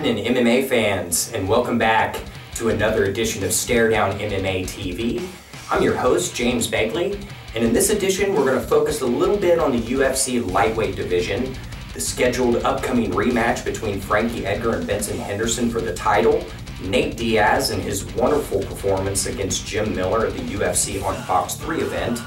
happening, MMA fans, and welcome back to another edition of Stare Down MMA TV. I'm your host, James Begley, and in this edition we're going to focus a little bit on the UFC lightweight division, the scheduled upcoming rematch between Frankie Edgar and Benson Henderson for the title, Nate Diaz and his wonderful performance against Jim Miller at the UFC on Fox 3 event,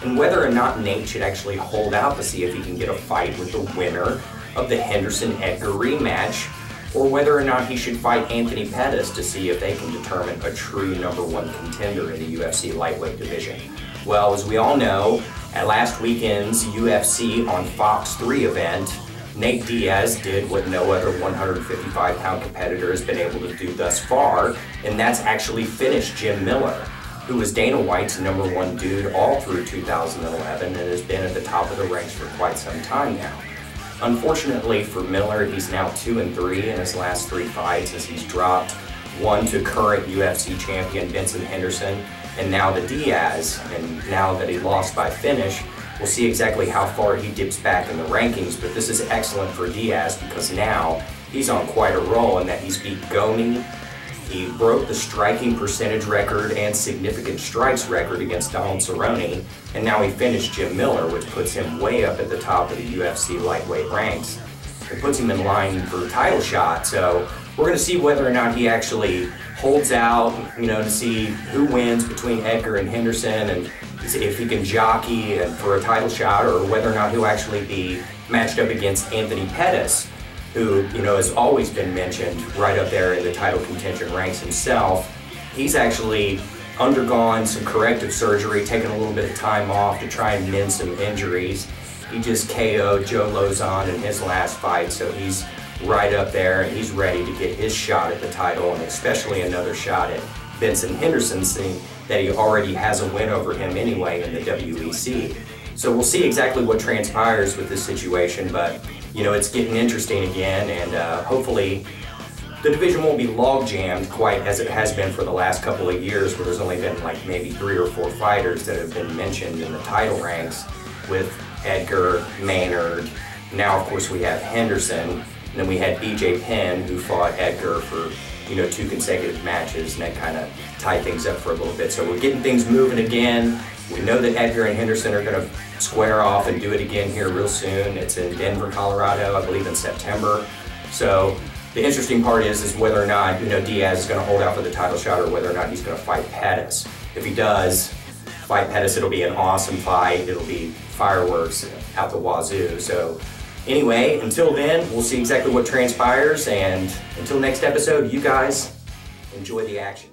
and whether or not Nate should actually hold out to see if he can get a fight with the winner of the Henderson-Edgar rematch, or whether or not he should fight Anthony Pettis to see if they can determine a true #1 contender in the UFC lightweight division. Well, as we all know, at last weekend's UFC on Fox 3 event, Nate Diaz did what no other 155-pound competitor has been able to do thus far, and that's actually finish Jim Miller, who was Dana White's #1 dude all through 2011 and has been at the top of the ranks for quite some time now. Unfortunately for Miller, he's now 2-3 in his last 3 fights, as he's dropped one to current UFC champion Benson Henderson and now to Diaz. And now that he lost by finish, we'll see exactly how far he dips back in the rankings. But this is excellent for Diaz because now he's on quite a roll in that he's beat Gomi. He broke the striking percentage record and significant strikes record against Donald Cerrone, and now he finished Jim Miller, which puts him way up at the top of the UFC lightweight ranks. It puts him in line for the title shot, so we're going to see whether or not he actually holds out, to see who wins between Edgar and Henderson, and if he can jockey for a title shot, or whether or not he'll actually be matched up against Anthony Pettis, who, has always been mentioned right up there in the title contention ranks himself. He's actually undergone some corrective surgery, taken a little bit of time off to try and mend some injuries. He just KO'd Joe Lozon in his last fight, so he's right up there and he's ready to get his shot at the title, and especially another shot at Benson Henderson, seeing that he already has a win over him anyway in the WEC. So we'll see exactly what transpires with this situation, but it's getting interesting again, and hopefully the division won't be log jammed quite as it has been for the last couple of years, where there's only been like maybe 3 or 4 fighters that have been mentioned in the title ranks, with Edgar, Maynard. Now of course we have Henderson, and then we had BJ Penn, who fought Edgar for 2 consecutive matches, and that kind of tied things up for a little bit. So we're getting things moving again. We know that Edgar and Henderson are going to square off and do it again here real soon. It's in Denver, Colorado, I believe in September. So the interesting part is whether or not Diaz is going to hold out for the title shot, or whether or not he's going to fight Pettis. If he does fight Pettis, it'll be an awesome fight. It'll be fireworks out the wazoo. So anyway, until then, we'll see exactly what transpires, and until next episode, you guys enjoy the action.